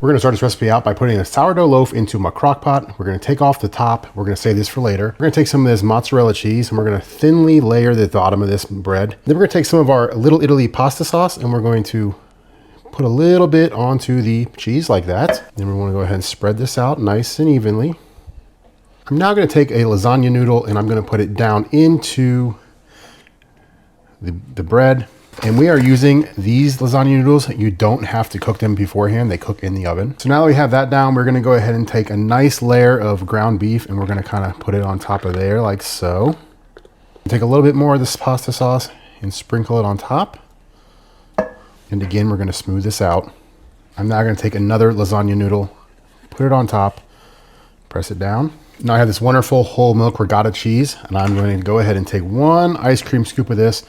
We're gonna start this recipe out by putting a sourdough loaf into my crock pot. We're gonna take off the top. We're gonna save this for later. We're gonna take some of this mozzarella cheese and we're gonna thinly layer the bottom of this bread. Then we're gonna take some of our Little Italy pasta sauce and we're going to put a little bit onto the cheese like that. Then we wanna go ahead and spread this out nice and evenly. I'm now gonna take a lasagna noodle and I'm gonna put it down into the bread. And we are using these lasagna noodles. You don't have to cook them beforehand. They cook in the oven. So now that we have that down, we're gonna go ahead and take a nice layer of ground beef and we're gonna kind of put it on top of there like so. Take a little bit more of this pasta sauce and sprinkle it on top. And again, we're gonna smooth this out. I'm now gonna take another lasagna noodle, put it on top, press it down. Now I have this wonderful whole milk regatta cheese and I'm going to go ahead and take one ice cream scoop of this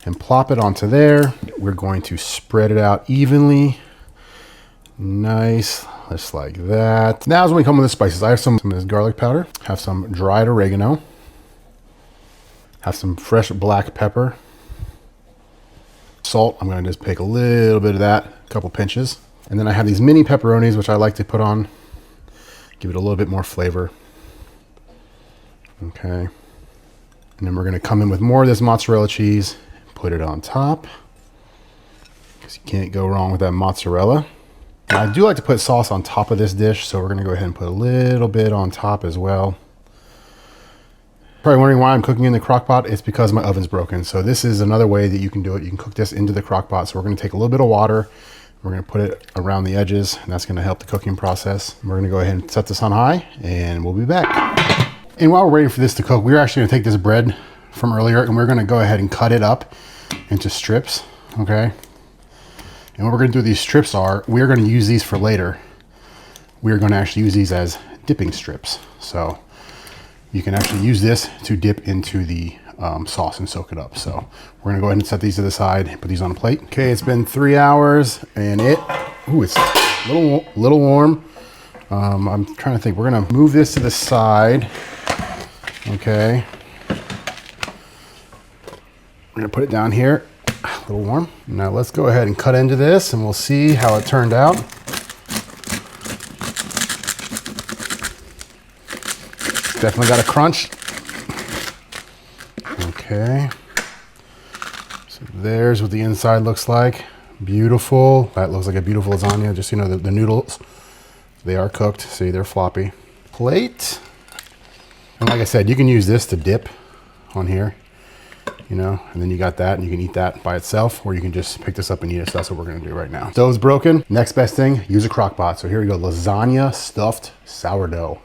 and plop it onto there. We're going to spread it out evenly. Nice, just like that. Now is when we come with the spices. I have some of this garlic powder, have some dried oregano, have some fresh black pepper, salt. I'm gonna just take a little bit of that, a couple pinches. And then I have these mini pepperonis, which I like to put on, give it a little bit more flavor. Okay. And then we're gonna come in with more of this mozzarella cheese. Put it on top because you can't go wrong with that mozzarella. Now, I do like to put sauce on top of this dish, so we're going to go ahead and put a little bit on top as well. Probably wondering why I'm cooking in the crock pot. It's because my oven's broken. So this is another way that you can do it. You can cook this into the crock pot. So we're going to take a little bit of water. We're going to put it around the edges, and that's going to help the cooking process. We're going to go ahead and set this on high, and we'll be back. And while we're waiting for this to cook, we're actually going to take this bread from earlier and we're going to go ahead and cut it up into strips. Okay, and what we're going to do with these strips are, we're going to use these for later. We're going to actually use these as dipping strips, so you can actually use this to dip into the sauce and soak it up. So we're going to go ahead and set these to the side and put these on a plate. Okay, it's been 3 hours and it's a little warm. I'm trying to think. We're going to move this to the side. Okay, we're gonna put it down here, a little warm. Now let's go ahead and cut into this and we'll see how it turned out. Definitely got a crunch. Okay, so there's what the inside looks like. Beautiful. That looks like a beautiful lasagna. Just so you know, the noodles, they are cooked. See, they're floppy. Plate. And like I said, you can use this to dip on here. You know, and then you got that and you can eat that by itself, or you can just pick this up and eat it. So that's what we're gonna do right now. Stove's broken. Next best thing, use a crock pot. So here we go, lasagna stuffed sourdough.